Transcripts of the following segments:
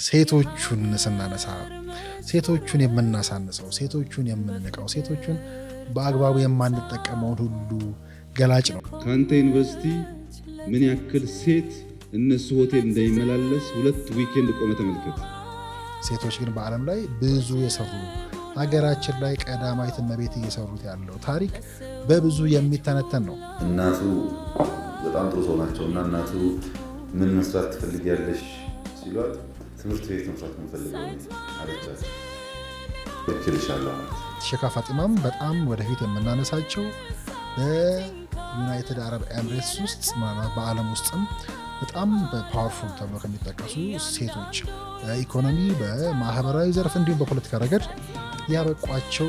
ሴቶቹን ስናነሳ ሴቶቹን የምናሳንሰው፣ ሴቶቹን የምንንቀው፣ ሴቶቹን በአግባቡ የማንጠቀመውን ሁሉ ገላጭ ነው። ካንተ ዩኒቨርሲቲ ምን ያክል ሴት እነሱ ሆቴል እንደሚመላለስ 2 ዊኬንድ ቆመ ተመልከት። ሴቶች ግን በዓለም ላይ ብዙ የሰሩ ሀገራችን ላይ ቀዳማዊት እመቤት እየሰሩት ያለው ታሪክ በብዙ የሚተነተን ነው። እናቱ በጣም ጥሩ ሰው ናቸው እና እናቱ ምን መስራት ትፈልጊያለሽ ሲሏት ትምህርት ቤት መስራት የምፈልገው አለቻት። ልክልሻለሁ ማለት ሼካ ፋጢማም በጣም ወደፊት የምናነሳቸው በዩናይትድ አረብ ኤምሬትስ ውስጥ ማለት በዓለም ውስጥም በጣም በፓወርፉል ተብሎ ከሚጠቀሱ ሴቶች በኢኮኖሚ በማህበራዊ ዘርፍ እንዲሁም በፖለቲካ ረገድ ያበቋቸው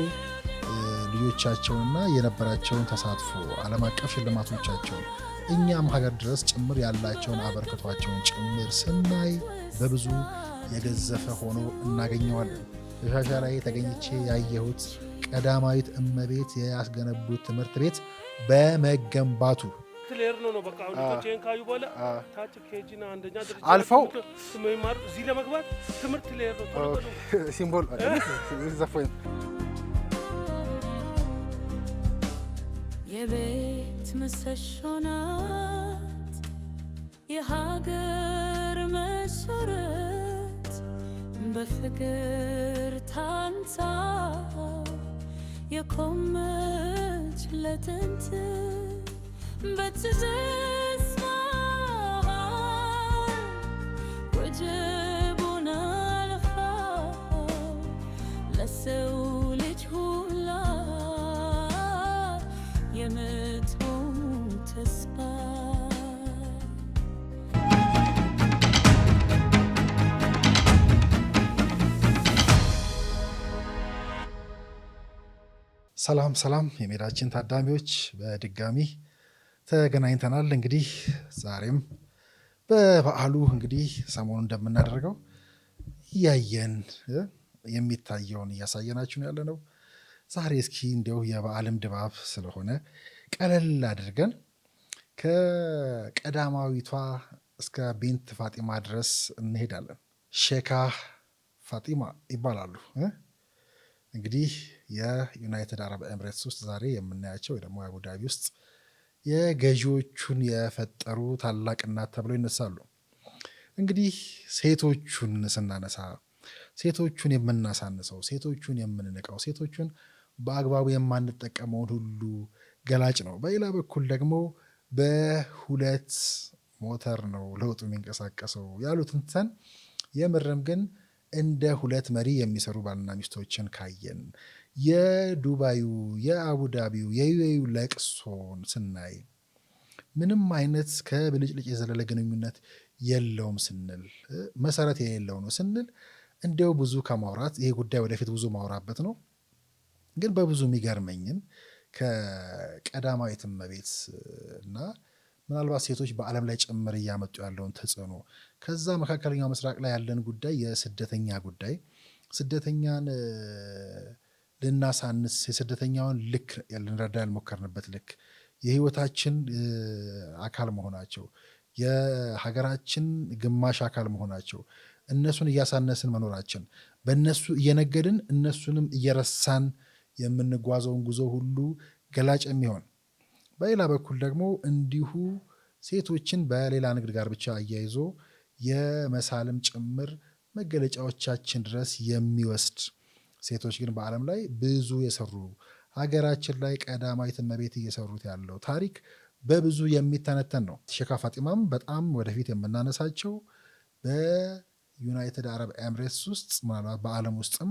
ልጆቻቸውና የነበራቸውን ተሳትፎ ዓለም አቀፍ ሽልማቶቻቸውን እኛም ሀገር ድረስ ጭምር ያላቸውን አበርክቷቸውን ጭምር ስናይ በብዙ የገዘፈ ሆኖ እናገኘዋለን። በሻሻ ላይ ተገኝቼ ያየሁት ቀዳማዊት እመቤት ያስገነቡት ትምህርት ቤት በመገንባቱ አልፈው እዚህ ለመግባት ትምህርት ሌር ነው ሲምቦል የቤት ምሰሶ ናት የሀገር መሰረት በፍቅር ታንጻ የቆመች ለጥንት በትዝታ ወጀቡን አልፋ ለሰው ልጅ ሁላ የምትሆን ተስፋ ሰላም ሰላም የሜዳችን ታዳሚዎች በድጋሚ ተገናኝተናል። እንግዲህ ዛሬም በበዓሉ እንግዲህ ሰሞኑን እንደምናደርገው እያየን የሚታየውን እያሳየናችሁ ያለ ነው። ዛሬ እስኪ እንዲያው የበዓልም ድባብ ስለሆነ ቀለል አድርገን ከቀዳማዊቷ እስከ ቢንት ፋጢማ ድረስ እንሄዳለን። ሼካ ፋጢማ ይባላሉ። እንግዲህ የዩናይትድ አረብ ኤምሬትስ ውስጥ ዛሬ የምናያቸው ወይ ደግሞ አቡዳቢ ውስጥ የገዢዎቹን የፈጠሩ ታላቅ እናት ተብለው ይነሳሉ። እንግዲህ ሴቶቹን ስናነሳ ሴቶቹን የምናሳንሰው፣ ሴቶቹን የምንንቀው፣ ሴቶቹን በአግባቡ የማንጠቀመውን ሁሉ ገላጭ ነው። በሌላ በኩል ደግሞ በሁለት ሞተር ነው ለውጡ የሚንቀሳቀሰው ያሉትን ትተን የምርም ግን እንደ ሁለት መሪ የሚሰሩ ባልና ሚስቶችን ካየን የዱባዩ የአቡዳቢው የዩኤዩ ለቅሶን ስናይ ምንም አይነት ከብልጭልጭ የዘለለ ግንኙነት የለውም ስንል መሰረት የሌለው ነው ስንል እንዲያው ብዙ ከማውራት ይሄ ጉዳይ ወደፊት ብዙ ማውራበት ነው። ግን በብዙ የሚገርመኝን ከቀዳማዊት እመቤት እና ምናልባት ሴቶች በዓለም ላይ ጭምር እያመጡ ያለውን ተጽዕኖ ከዛ መካከለኛው ምስራቅ ላይ ያለን ጉዳይ የስደተኛ ጉዳይ ስደተኛን ልናሳንስ የስደተኛውን ልክ ልንረዳ ያልሞከርንበት ልክ የህይወታችን አካል መሆናቸው የሀገራችን ግማሽ አካል መሆናቸው እነሱን እያሳነስን መኖራችን በእነሱ እየነገድን እነሱንም እየረሳን የምንጓዘውን ጉዞ ሁሉ ገላጭ የሚሆን በሌላ በኩል ደግሞ እንዲሁ ሴቶችን በሌላ ንግድ ጋር ብቻ አያይዞ የመሳልም ጭምር መገለጫዎቻችን ድረስ የሚወስድ ሴቶች ግን በዓለም ላይ ብዙ የሰሩ ሀገራችን ላይ ቀዳማዊት እመቤት እየሰሩት ያለው ታሪክ በብዙ የሚተነተን ነው። ሼካ ፋጢማም በጣም ወደፊት የምናነሳቸው በዩናይትድ አረብ ኤምሬትስ ውስጥ ምናልባት በዓለም ውስጥም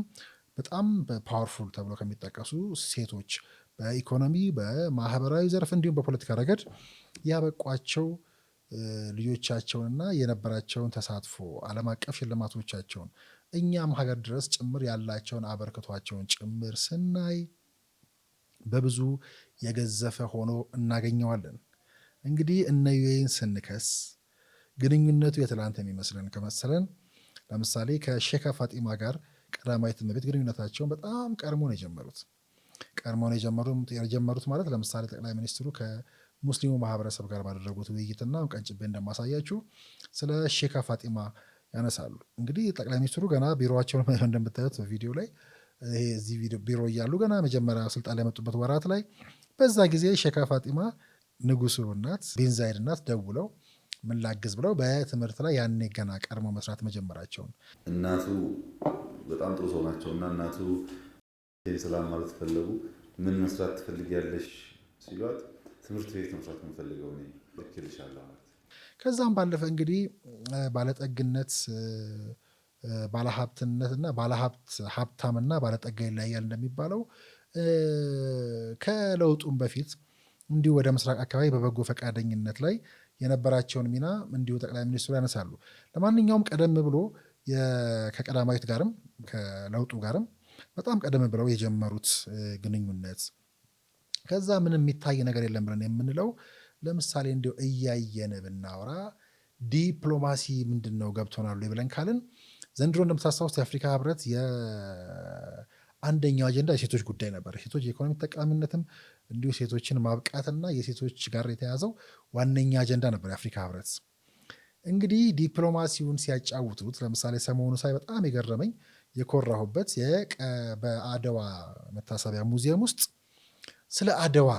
በጣም ፓወርፉል ተብሎ ከሚጠቀሱ ሴቶች በኢኮኖሚ በማህበራዊ ዘርፍ እንዲሁም በፖለቲካ ረገድ ያበቋቸው ልጆቻቸውንና የነበራቸውን ተሳትፎ ዓለም አቀፍ ሽልማቶቻቸውን እኛም ሀገር ድረስ ጭምር ያላቸውን አበርክቷቸውን ጭምር ስናይ በብዙ የገዘፈ ሆኖ እናገኘዋለን። እንግዲህ እነ ዩኤን ስንከስ ግንኙነቱ የትላንት የሚመስለን ከመሰለን ለምሳሌ ከሼካ ፋጢማ ጋር ቀዳማዊት እመቤት ግንኙነታቸውን በጣም ቀድሞ ነው የጀመሩት። የጀመሩት ማለት ለምሳሌ ጠቅላይ ሚኒስትሩ ከሙስሊሙ ማህበረሰብ ጋር ባደረጉት ውይይትና ቀንጭቤ እንደማሳያችሁ ስለ ሼካ ፋጢማ ያነሳሉ። እንግዲህ ጠቅላይ ሚኒስትሩ ገና ቢሮቸውን እንደምታዩት ቪዲዮ ላይ እዚህ ቢሮ እያሉ ገና መጀመሪያ ስልጣን ላይ የመጡበት ወራት ላይ በዛ ጊዜ ሼካ ፋጢማ ንጉሱ እናት ቢን ዛይድ እናት ደውለው ምን ላግዝ ብለው በትምህርት ላይ ያኔ ገና ቀድሞ መስራት መጀመራቸውን እናቱ በጣም ጥሩ ሰው ናቸው እና እናቱ ሰላም ማለት ፈለጉ። ምን መስራት ትፈልጊያለሽ ሲሏት ትምህርት ቤት መስራት የምፈልገው እኔ ልክልሻለሁ ማለት። ከዛም ባለፈ እንግዲህ ባለጠግነት ባለሀብትነትና ሀብታምና ባለጠጋ ይለያያል እንደሚባለው ከለውጡም በፊት እንዲሁ ወደ ምስራቅ አካባቢ በበጎ ፈቃደኝነት ላይ የነበራቸውን ሚና እንዲሁ ጠቅላይ ሚኒስትሩ ያነሳሉ። ለማንኛውም ቀደም ብሎ ከቀዳማዊት ጋርም ከለውጡ ጋርም በጣም ቀደም ብለው የጀመሩት ግንኙነት ከዛ ምንም የሚታይ ነገር የለም ብለን የምንለው ለምሳሌ እንዲሁ እያየን ብናወራ ዲፕሎማሲ ምንድን ነው ገብቶናል ብለን ካልን ዘንድሮ እንደምታስታውስ የአፍሪካ ህብረት የአንደኛው አጀንዳ የሴቶች ጉዳይ ነበር። የሴቶች የኢኮኖሚ ተጠቃሚነትም እንዲሁ ሴቶችን ማብቃትና የሴቶች ጋር የተያዘው ዋነኛ አጀንዳ ነበር የአፍሪካ ህብረት። እንግዲህ ዲፕሎማሲውን ሲያጫውቱት ለምሳሌ ሰሞኑ ሳይ በጣም የገረመኝ የኮራሁበት በአድዋ መታሰቢያ ሙዚየም ውስጥ ስለ አድዋ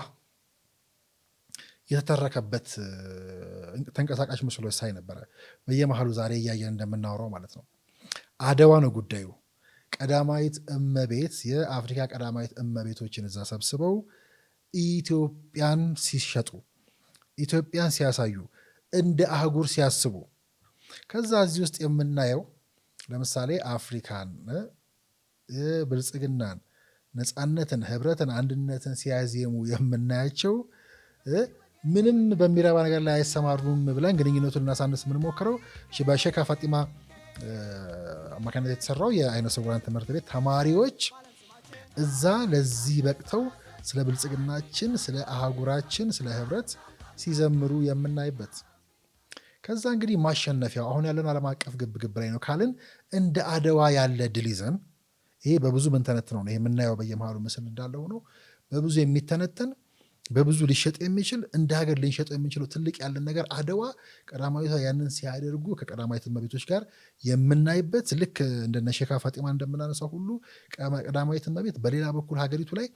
የተተረከበት ተንቀሳቃሽ ምስሎች ሳይ ነበረ። በየመሃሉ ዛሬ እያየን እንደምናወራው ማለት ነው። አድዋ ነው ጉዳዩ። ቀዳማዊት እመቤት የአፍሪካ ቀዳማዊት እመቤቶችን እዛ ሰብስበው ኢትዮጵያን ሲሸጡ፣ ኢትዮጵያን ሲያሳዩ፣ እንደ አህጉር ሲያስቡ ከዛ እዚህ ውስጥ የምናየው ለምሳሌ አፍሪካን ብልጽግናን፣ ነፃነትን፣ ህብረትን፣ አንድነትን ሲያዜሙ የምናያቸው ምንም በሚረባ ነገር ላይ አይሰማሩም ብለን ግንኙነቱን እናሳንስ የምንሞክረው በሼካ ፋጢማ አማካኝነት የተሰራው የአይነ ስውራን ትምህርት ቤት ተማሪዎች እዛ ለዚህ በቅተው ስለ ብልጽግናችን፣ ስለ አህጉራችን፣ ስለ ህብረት ሲዘምሩ የምናይበት ከዛ እንግዲህ ማሸነፊያው አሁን ያለን ዓለም አቀፍ ግብግብ ላይ ነው ካልን እንደ አድዋ ያለ ድል ይዘን ይሄ በብዙ ምንተነትነው ነው። ይሄ የምናየው በየመሃሉ ምስል እንዳለ ሆኖ በብዙ የሚተነተን በብዙ ሊሸጥ የሚችል እንደ ሀገር ልንሸጠው የምንችለው ትልቅ ያለን ነገር አድዋ ቀዳማዊቷ ያንን ሲያደርጉ ከቀዳማዊት እመቤቶች ጋር የምናይበት ልክ እንደነ ሼካ ፋጢማ እንደምናነሳው ሁሉ ቀዳማዊት እመቤት በሌላ በኩል ሀገሪቱ ላይ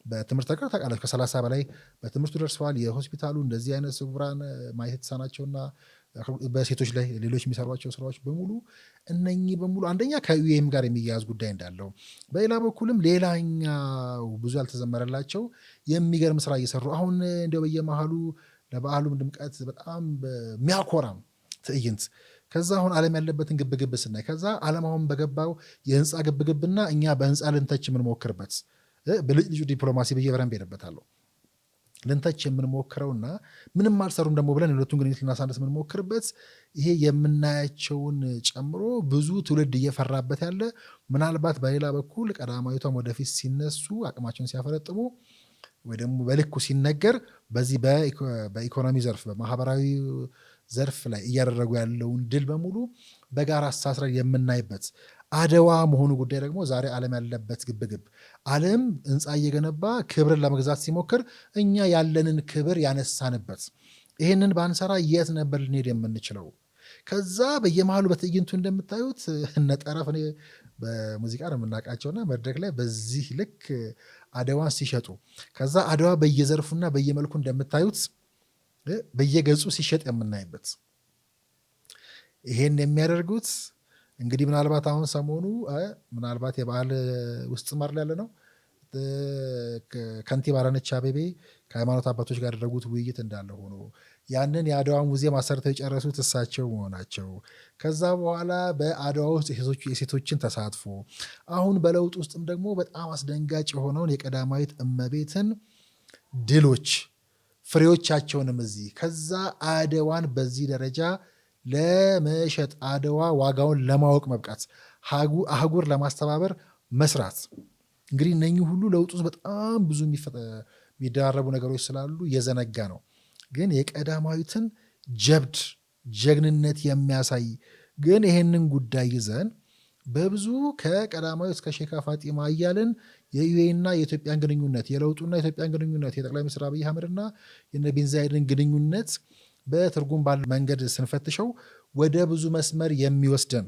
በትምህርት ተቀር ታውቃለች ከ30 በላይ በትምህርቱ ደርሰዋል። የሆስፒታሉ እንደዚህ አይነት ስውራን ማየት የተሳናቸውና በሴቶች ላይ ሌሎች የሚሰሯቸው ስራዎች በሙሉ እነኚህ በሙሉ አንደኛ ከዩኤም ጋር የሚያያዝ ጉዳይ እንዳለው፣ በሌላ በኩልም ሌላኛው ብዙ ያልተዘመረላቸው የሚገርም ስራ እየሰሩ አሁን እንዲያው በየመሃሉ ለበዓሉም ድምቀት በጣም የሚያኮራም ትዕይንት ከዛ አሁን ዓለም ያለበትን ግብግብ ስናይ ከዛ ዓለም አሁን በገባው የህንፃ ግብግብና እኛ በህንፃ ልንተች የምንሞክርበት ብልጭ ልጁ ዲፕሎማሲ ብዬ በረንብ ሄደበታለሁ ልንተች የምንሞክረውና ምንም አልሰሩም ደግሞ ብለን የሁለቱን ግንኙነት ልናሳንስ የምንሞክርበት ይሄ የምናያቸውን ጨምሮ ብዙ ትውልድ እየፈራበት ያለ ምናልባት በሌላ በኩል ቀዳማዊቷም ወደፊት ሲነሱ አቅማቸውን ሲያፈረጥሙ ወይ ደግሞ በልኩ ሲነገር በዚህ በኢኮኖሚ ዘርፍ በማህበራዊ ዘርፍ ላይ እያደረጉ ያለውን ድል በሙሉ በጋራ አስተሳስረን የምናይበት አድዋ መሆኑ ጉዳይ ደግሞ ዛሬ ዓለም ያለበት ግብግብ ዓለም ህንፃ እየገነባ ክብርን ለመግዛት ሲሞክር እኛ ያለንን ክብር ያነሳንበት ይህንን ባንሰራ የት ነበር ልንሄድ የምንችለው? ከዛ በየመሃሉ በትዕይንቱ እንደምታዩት እነ ጠረፍ በሙዚቃ ነው የምናውቃቸውና መድረክ ላይ በዚህ ልክ አድዋን ሲሸጡ ከዛ አድዋ በየዘርፉና በየመልኩ እንደምታዩት በየገጹ ሲሸጥ የምናይበት ይሄን የሚያደርጉት እንግዲህ ምናልባት አሁን ሰሞኑ ምናልባት የበዓል ውስጥ ማር ያለ ነው ከንቲባ አዳነች አቤቤ ከሃይማኖት አባቶች ጋር ያደረጉት ውይይት እንዳለ ሆኖ ያንን የአድዋ ሙዚየም አሰርተው የጨረሱት እሳቸው መሆናቸው ከዛ በኋላ በአድዋ ውስጥ የሴቶችን ተሳትፎ አሁን በለውጥ ውስጥም ደግሞ በጣም አስደንጋጭ የሆነውን የቀዳማዊት እመቤትን ድሎች ፍሬዎቻቸውንም እዚህ ከዛ አድዋን በዚህ ደረጃ ለመሸጥ አድዋ ዋጋውን ለማወቅ መብቃት አህጉር ለማስተባበር መስራት እንግዲህ እነኚህ ሁሉ ለውጥ ውስጥ በጣም ብዙ የሚደራረቡ ነገሮች ስላሉ የዘነጋ ነው። ግን የቀዳማዊትን ጀግንነት የሚያሳይ ግን ይሄንን ጉዳይ ይዘን በብዙ ከቀዳማዊ እስከ ሼካ ፋጢማ እያልን የዩኤና የኢትዮጵያን ግንኙነት የለውጡና የኢትዮጵያን ግንኙነት የጠቅላይ ሚኒስትር አብይ አህመድና የቢን ዛይድን ግንኙነት በትርጉም ባለ መንገድ ስንፈትሸው ወደ ብዙ መስመር የሚወስደን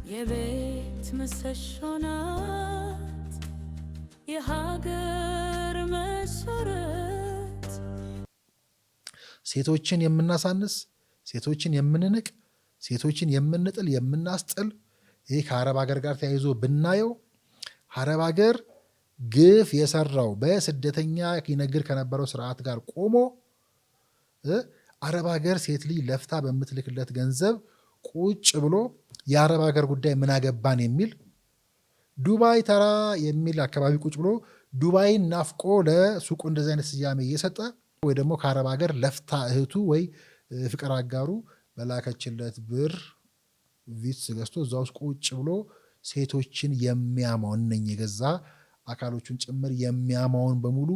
የቤት ምሰሶ ናት የሀገር መሰረት። ሴቶችን የምናሳንስ፣ ሴቶችን የምንንቅ፣ ሴቶችን የምንጥል፣ የምናስጥል ይህ ከአረብ ሀገር ጋር ተያይዞ ብናየው አረብ ሀገር ግፍ የሰራው በስደተኛ ይነግር ከነበረው ስርዓት ጋር ቆሞ አረብ ሀገር ሴት ልጅ ለፍታ በምትልክለት ገንዘብ ቁጭ ብሎ የአረብ ሀገር ጉዳይ ምን አገባን የሚል ዱባይ ተራ የሚል አካባቢ ቁጭ ብሎ ዱባይን ናፍቆ ለሱቁ እንደዚህ አይነት ስያሜ እየሰጠ ወይ ደግሞ ከአረብ ሀገር ለፍታ እህቱ ወይ ፍቅር አጋሩ በላከችለት ብር ቪትስ ገዝቶ እዛ ውስጥ ቁጭ ብሎ ሴቶችን የሚያማውን እነኝ የገዛ አካሎቹን ጭምር የሚያማውን በሙሉ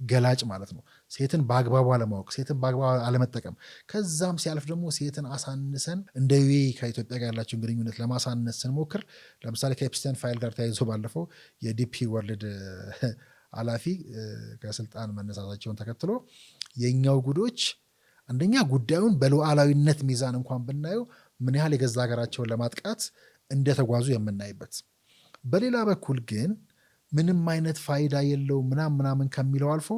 ገላጭ ማለት ነው። ሴትን በአግባቡ አለማወቅ፣ ሴትን በአግባቡ አለመጠቀም፣ ከዛም ሲያልፍ ደግሞ ሴትን አሳንሰን እንደ ከኢትዮጵያ ጋር ያላቸውን ግንኙነት ለማሳነስ ስንሞክር ለምሳሌ ከኤፕስታይን ፋይል ጋር ተያይዞ ባለፈው የዲፒ ወርልድ ኃላፊ ከስልጣን መነሳታቸውን ተከትሎ የኛው ጉዶች አንደኛ ጉዳዩን በሉዓላዊነት ሚዛን እንኳን ብናየው ምን ያህል የገዛ ሀገራቸውን ለማጥቃት እንደተጓዙ የምናይበት፣ በሌላ በኩል ግን ምንም አይነት ፋይዳ የለው ምናምን ከሚለው አልፎ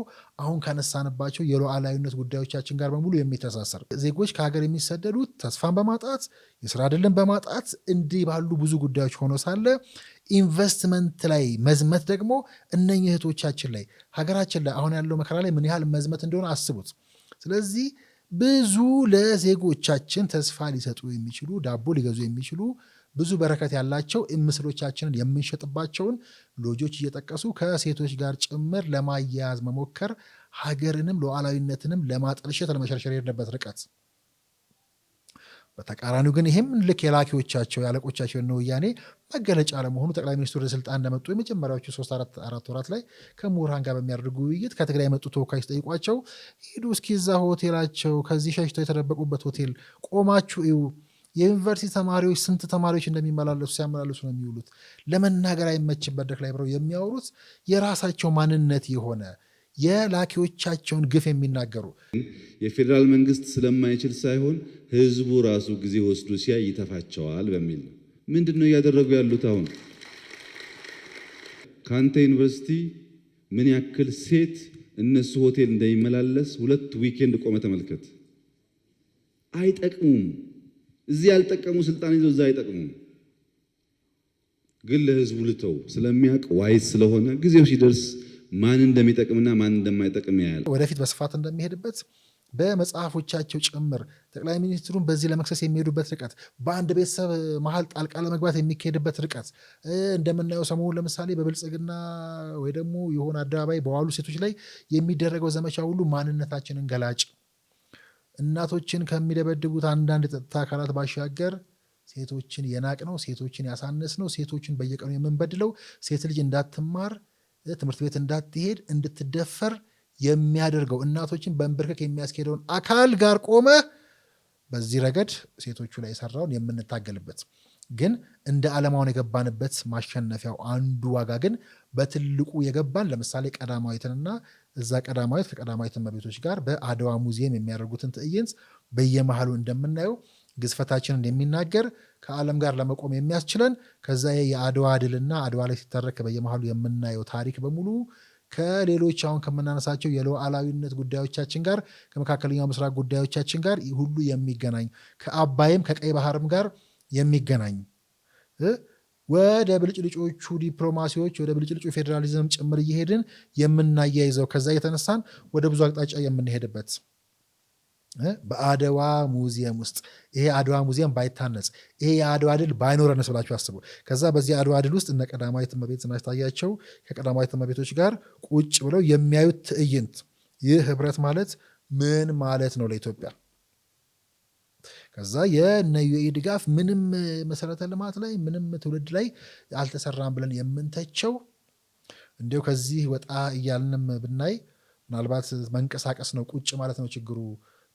አሁን ካነሳንባቸው የሉዓላዊነት ጉዳዮቻችን ጋር በሙሉ የሚተሳሰር ዜጎች ከሀገር የሚሰደዱት ተስፋን በማጣት የስራ ዕድልን በማጣት እንዲህ ባሉ ብዙ ጉዳዮች ሆኖ ሳለ ኢንቨስትመንት ላይ መዝመት ደግሞ እነኝህ እህቶቻችን ላይ ሀገራችን ላይ አሁን ያለው መከራ ላይ ምን ያህል መዝመት እንደሆነ አስቡት። ስለዚህ ብዙ ለዜጎቻችን ተስፋ ሊሰጡ የሚችሉ ዳቦ ሊገዙ የሚችሉ ብዙ በረከት ያላቸው ምስሎቻችንን የምንሸጥባቸውን ሎጆች እየጠቀሱ ከሴቶች ጋር ጭምር ለማያያዝ መሞከር ሀገርንም ሉዓላዊነትንም ለማጠልሸት ለመሸርሸር የሄድንበት ርቀት። በተቃራኒው ግን ይህም ልክ የላኪዎቻቸው የአለቆቻቸው ነው ወያኔ መገለጫ ለመሆኑ ጠቅላይ ሚኒስትሩ ወደ ስልጣን እንደመጡ የመጀመሪያዎቹ 3-4 ወራት ላይ ከምሁራን ጋር በሚያደርጉ ውይይት ከትግራይ የመጡ ተወካዮች ጠይቋቸው ሂዱ እስኪ እዛ ሆቴላቸው ከዚህ ሸሽተው የተደበቁበት ሆቴል ቆማችሁ እዩ፣ የዩኒቨርሲቲ ተማሪዎች ስንት ተማሪዎች እንደሚመላለሱ ሲያመላለሱ ነው የሚውሉት፣ ለመናገር አይመችበት ደክ ላይ ብለው የሚያወሩት የራሳቸው ማንነት የሆነ የላኪዎቻቸውን ግፍ የሚናገሩ የፌዴራል መንግስት ስለማይችል ሳይሆን ህዝቡ ራሱ ጊዜ ወስዶ ሲያይ ይተፋቸዋል በሚል ነው። ምንድን ነው እያደረጉ ያሉት? አሁን ካንተ ዩኒቨርሲቲ ምን ያክል ሴት እነሱ ሆቴል እንደሚመላለስ 2 ዊኬንድ ቆመ ተመልከት። አይጠቅሙም። እዚህ ያልጠቀሙ ስልጣን ይዘው እዛ አይጠቅሙም። ግን ለህዝቡ ልተው ስለሚያውቅ ዋይዝ ስለሆነ ጊዜው ሲደርስ ማን እንደሚጠቅምና ማን እንደማይጠቅም ያያል። ወደፊት በስፋት እንደሚሄድበት በመጽሐፎቻቸው ጭምር ጠቅላይ ሚኒስትሩን በዚህ ለመክሰስ የሚሄዱበት ርቀት፣ በአንድ ቤተሰብ መሀል ጣልቃ ለመግባት የሚካሄድበት ርቀት እንደምናየው ሰሞኑን ለምሳሌ በብልጽግና ወይ ደግሞ የሆነ አደባባይ በዋሉ ሴቶች ላይ የሚደረገው ዘመቻ ሁሉ ማንነታችንን ገላጭ፣ እናቶችን ከሚደበድቡት አንዳንድ የጸጥታ አካላት ባሻገር ሴቶችን የናቅ ነው፣ ሴቶችን ያሳነስ ነው፣ ሴቶችን በየቀኑ የምንበድለው፣ ሴት ልጅ እንዳትማር ትምህርት ቤት እንዳትሄድ እንድትደፈር የሚያደርገው እናቶችን በንብርክክ የሚያስኬደውን አካል ጋር ቆመ በዚህ ረገድ ሴቶቹ ላይ የሰራውን የምንታገልበት ግን እንደ ዓለማውን የገባንበት ማሸነፊያው አንዱ ዋጋ ግን በትልቁ የገባን ለምሳሌ ቀዳማዊትንና እዛ ቀዳማዊት ከቀዳማዊት እመቤቶች ጋር በአድዋ ሙዚየም የሚያደርጉትን ትዕይንት በየመሃሉ እንደምናየው ግዝፈታችንን የሚናገር ከዓለም ጋር ለመቆም የሚያስችለን ከዛ የአድዋ ድልና አድዋ ላይ ሲተረክ በየመሃሉ የምናየው ታሪክ በሙሉ ከሌሎች አሁን ከምናነሳቸው የሉዓላዊነት ጉዳዮቻችን ጋር ከመካከለኛው ምስራቅ ጉዳዮቻችን ጋር ሁሉ የሚገናኝ ከአባይም ከቀይ ባህርም ጋር የሚገናኝ ወደ ብልጭልጮቹ ዲፕሎማሲዎች ወደ ብልጭልጩ ፌዴራሊዝም ጭምር እየሄድን የምናያይዘው ከዛ የተነሳን ወደ ብዙ አቅጣጫ የምንሄድበት በአድዋ ሙዚየም ውስጥ ይሄ አድዋ ሙዚየም ባይታነጽ ይሄ የአድዋ ድል ባይኖረንስ ብላችሁ አስቡ። ከዛ በዚህ አድዋ ድል ውስጥ እነ ቀዳማዊት እመቤት ስናስታያቸው ከቀዳማዊት እመቤቶች ጋር ቁጭ ብለው የሚያዩት ትዕይንት ይህ ህብረት ማለት ምን ማለት ነው ለኢትዮጵያ? ከዛ የነ ዩኤኢ ድጋፍ ምንም መሰረተ ልማት ላይ ምንም ትውልድ ላይ አልተሰራም ብለን የምንተቸው እንዲሁ ከዚህ ወጣ እያልንም ብናይ ምናልባት መንቀሳቀስ ነው ቁጭ ማለት ነው ችግሩ።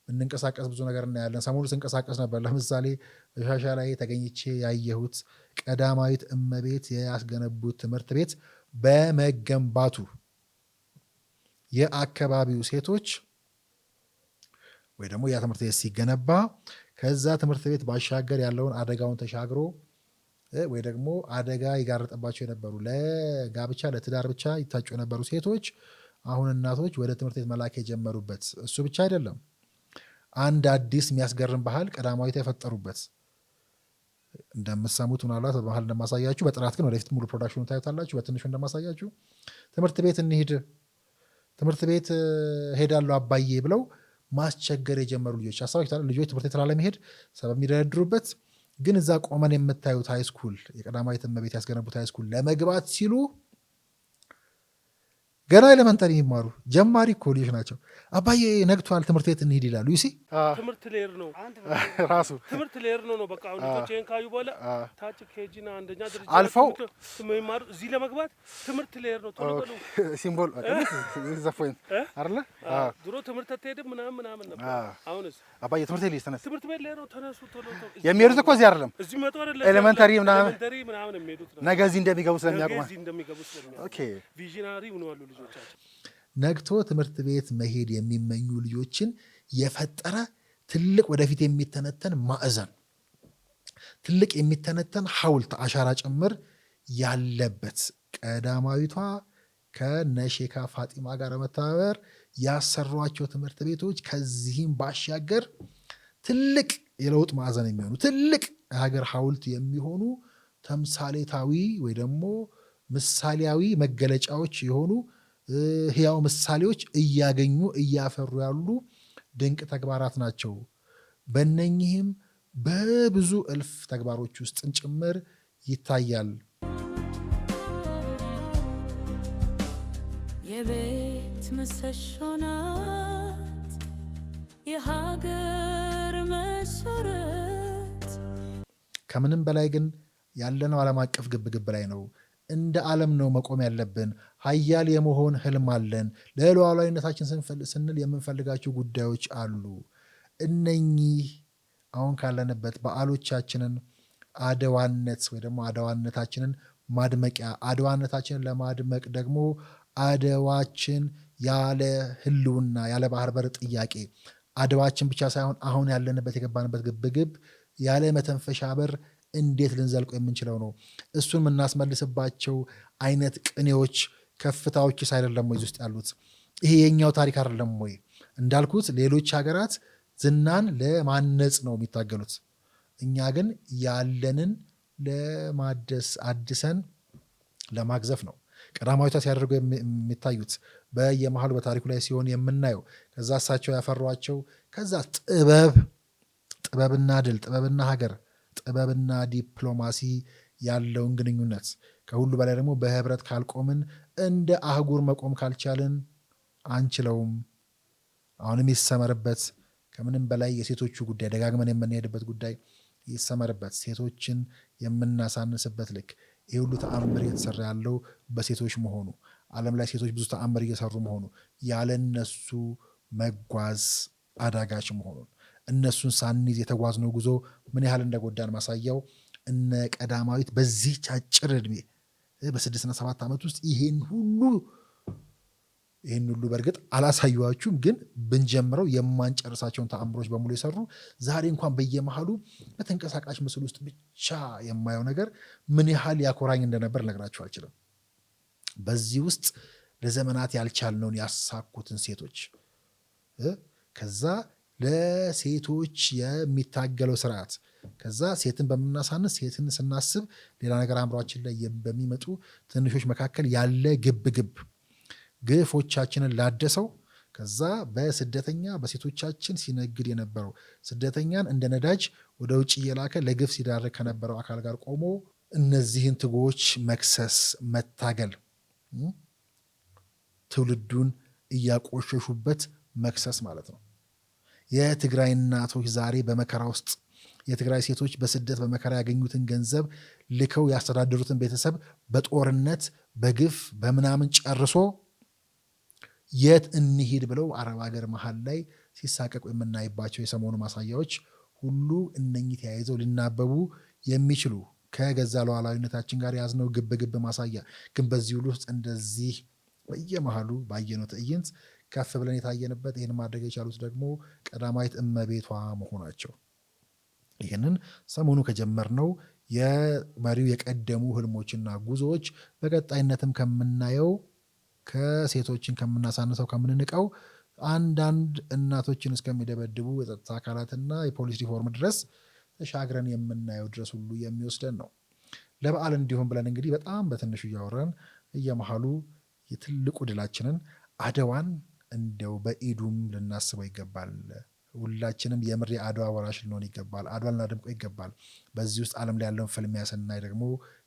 እንንቀሳቀስ ብዙ ነገር እናያለን። ሰሞኑ ስንቀሳቀስ ነበር። ለምሳሌ በሻሻ ላይ ተገኝቼ ያየሁት ቀዳማዊት እመቤት ያስገነቡት ትምህርት ቤት በመገንባቱ የአካባቢው ሴቶች ወይ ደግሞ ያ ትምህርት ቤት ሲገነባ ከዛ ትምህርት ቤት ባሻገር ያለውን አደጋውን ተሻግሮ ወይ ደግሞ አደጋ ይጋረጠባቸው የነበሩ ለጋብቻ ለትዳር ብቻ ይታጩ የነበሩ ሴቶች አሁን እናቶች ወደ ትምህርት ቤት መላክ የጀመሩበት። እሱ ብቻ አይደለም፣ አንድ አዲስ የሚያስገርም ባህል ቀዳማዊት የፈጠሩበት እንደምትሰሙት ምናልባት በመሀል እንደማሳያችሁ፣ በጥራት ግን ወደፊት ሙሉ ፕሮዳክሽኑ ታዩታላችሁ። በትንሹ እንደማሳያችሁ ትምህርት ቤት እንሂድ፣ ትምህርት ቤት ሄዳለሁ አባዬ ብለው ማስቸገር የጀመሩ ልጆች አሳባችኋል። ልጆች ትምህርት ቤት ላለመሄድ ሰበብ የሚደረድሩበት ግን እዛ ቆመን የምታዩት ሃይስኩል የቀዳማዊት እመቤት ያስገነቡት ሃይስኩል ለመግባት ሲሉ ገና ኤሌመንተሪ የሚማሩ ጀማሪ እኮ ልጆች ናቸው። አባዬ ነግቷል ትምህርት ቤት እንሂድ ይላሉ። ይሲ ትምህርት ሌር ነው ራሱ ትምህርት ሌር ነው። በቃ አሁን ልጆች ይሄን ካዩ በኋላ ታች ኬጂና አንደኛ ደረጃ አልፈው የሚማሩ እዚህ ለመግባት ትምህርት ሌር ነው። ቶሎ በሉ ሲምቦል ዘፎን አይደለ? ድሮ ትምህርት አትሄድም ምናምን ነበር። አሁንስ አባዬ ትምህርት ቤት ተነስ፣ ትምህርት ቤት ሌር ነው ተነሱ። ቶሎ የሚሄዱት እኮ እዚህ አይደለም፣ እዚህ መጡ አይደለ? ኤሌመንተሪ ምናምን የሚሄዱት ነው። ነገ እዚህ እንደሚገቡ ስለሚያውቁ ኦኬ ቪዥናሪ ሆነዋል ልጆቻቸው። ነግቶ ትምህርት ቤት መሄድ የሚመኙ ልጆችን የፈጠረ ትልቅ ወደፊት የሚተነተን ማዕዘን፣ ትልቅ የሚተነተን ሐውልት አሻራ ጭምር ያለበት ቀዳማዊቷ ከነሼካ ፋጢማ ጋር በመተባበር ያሰሯቸው ትምህርት ቤቶች ከዚህም ባሻገር ትልቅ የለውጥ ማዕዘን የሚሆኑ ትልቅ የሀገር ሐውልት የሚሆኑ ተምሳሌታዊ ወይ ደግሞ ምሳሌያዊ መገለጫዎች የሆኑ ህያው ምሳሌዎች እያገኙ እያፈሩ ያሉ ድንቅ ተግባራት ናቸው። በእነኚህም በብዙ እልፍ ተግባሮች ውስጥም ጭምር ይታያል። የቤት ምሰሶ ናት የሀገር መሰረት። ከምንም በላይ ግን ያለነው ዓለም አቀፍ ግብግብ ላይ ነው። እንደ ዓለም ነው መቆም ያለብን። ሀያል የመሆን ህልም አለን። ለሉዓላዊነታችን ስንል የምንፈልጋቸው ጉዳዮች አሉ። እነኚህ አሁን ካለንበት በዓሎቻችንን አድዋነት ወይ ደግሞ አድዋነታችንን ማድመቂያ፣ አድዋነታችንን ለማድመቅ ደግሞ አድዋችን ያለ ህልውና ያለ ባህር በር ጥያቄ አድዋችን ብቻ ሳይሆን አሁን ያለንበት የገባንበት ግብግብ ያለ መተንፈሻ በር እንዴት ልንዘልቀው የምንችለው ነው። እሱን የምናስመልስባቸው አይነት ቅኔዎች ከፍታዎችስ አይደለም ወይ ውስጥ ያሉት? ይሄ የኛው ታሪክ አይደለም ወይ? እንዳልኩት ሌሎች ሀገራት ዝናን ለማነጽ ነው የሚታገሉት። እኛ ግን ያለንን ለማደስ አድሰን ለማግዘፍ ነው ቀዳማዊቷ ሲያደርጉ የሚታዩት በየመሃሉ በታሪኩ ላይ ሲሆን የምናየው። ከዛ እሳቸው ያፈሯቸው ከዛ ጥበብና ድል፣ ጥበብና ሀገር፣ ጥበብና ዲፕሎማሲ ያለውን ግንኙነት ከሁሉ በላይ ደግሞ በህብረት ካልቆምን እንደ አህጉር መቆም ካልቻልን አንችለውም። አሁንም ይሰመርበት። ከምንም በላይ የሴቶቹ ጉዳይ ደጋግመን የምንሄድበት ጉዳይ ይሰመርበት። ሴቶችን የምናሳንስበት ልክ ይህ ሁሉ ተአምር እየተሰራ ያለው በሴቶች መሆኑ፣ ዓለም ላይ ሴቶች ብዙ ተአምር እየሰሩ መሆኑ፣ ያለነሱ መጓዝ አዳጋች መሆኑን፣ እነሱን ሳንይዝ የተጓዝነው ጉዞ ምን ያህል እንደጎዳን ማሳያው እነ ቀዳማዊት በዚህ አጭር ዕድሜ በ6 እና 7 ዓመት ውስጥ ይሄን ሁሉ በእርግጥ አላሳዩዋችሁም፣ ግን ብንጀምረው የማንጨርሳቸውን ተአምሮች በሙሉ የሰሩ ዛሬ እንኳን በየመሃሉ በተንቀሳቃሽ ምስል ውስጥ ብቻ የማየው ነገር ምን ያህል ያኮራኝ እንደነበር ልነግራችሁ አልችልም። በዚህ ውስጥ ለዘመናት ያልቻልነውን ያሳኩትን ሴቶች ከዛ ለሴቶች የሚታገለው ስርዓት ከዛ ሴትን በምናሳንስ ሴትን ስናስብ ሌላ ነገር አእምሯችን ላይ በሚመጡ ትንሾች መካከል ያለ ግብግብ ግፎቻችንን ላደሰው ከዛ በስደተኛ በሴቶቻችን ሲነግድ የነበረው ስደተኛን እንደ ነዳጅ ወደ ውጭ እየላከ ለግፍ ሲዳርግ ከነበረው አካል ጋር ቆሞ እነዚህን ትጎዎች መክሰስ፣ መታገል፣ ትውልዱን እያቆሸሹበት መክሰስ ማለት ነው። የትግራይ እናቶች ዛሬ በመከራ ውስጥ የትግራይ ሴቶች በስደት በመከራ ያገኙትን ገንዘብ ልከው ያስተዳደሩትን ቤተሰብ በጦርነት በግፍ በምናምን ጨርሶ የት እንሂድ ብለው አረብ ሀገር መሀል ላይ ሲሳቀቁ የምናይባቸው የሰሞኑ ማሳያዎች ሁሉ እነኚህ ተያይዘው ሊናበቡ የሚችሉ ከገዛ ሉዓላዊነታችን ጋር ያዝነው ግብግብ ማሳያ። ግን በዚህ ሁሉ ውስጥ እንደዚህ በየመሃሉ ባየነው ትዕይንት ከፍ ብለን የታየንበት ይህን ማድረግ የቻሉት ደግሞ ቀዳማዊት እመቤቷ መሆናቸው ይህንን ሰሞኑ ከጀመርነው የመሪው የቀደሙ ህልሞችና ጉዞዎች በቀጣይነትም ከምናየው ከሴቶችን ከምናሳንሰው ከምንንቀው አንዳንድ እናቶችን እስከሚደበድቡ የጸጥታ አካላትና የፖሊስ ሪፎርም ድረስ ተሻግረን የምናየው ድረስ ሁሉ የሚወስደን ነው። ለበዓል እንዲሆን ብለን እንግዲህ በጣም በትንሹ እያወራን እየመሃሉ የትልቁ ድላችንን አድዋን እንደው በኢዱም ልናስበው ይገባል። ሁላችንም የምር የአድዋ ወራሽ ልንሆን ይገባል። አድዋን ልናደምቀው ይገባል። በዚህ ውስጥ ዓለም ላይ ያለውን ፍልሚያ ስናይ ደግሞ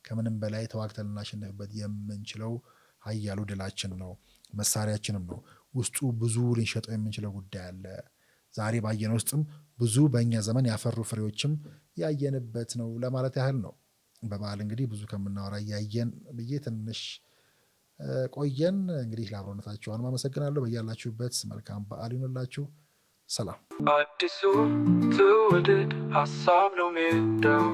ከምንም በላይ ተዋግተን ልናሸንፍበት የምንችለው ኃያሉ ድላችን ነው፣ መሳሪያችንም ነው። ውስጡ ብዙ ልንሸጠው የምንችለው ጉዳይ አለ። ዛሬ ባየነው ውስጥም ብዙ በእኛ ዘመን ያፈሩ ፍሬዎችም ያየንበት ነው ለማለት ያህል ነው። በበዓል እንግዲህ ብዙ ከምናወራ እያየን ብዬ ትንሽ ቆየን። እንግዲህ ለአብሮነታችሁ አመሰግናለሁ። በያላችሁበት መልካም በዓል ይሁንላችሁ። ሰላም። አዲሱ ትውልድ ሀሳብ ነው ሜዳው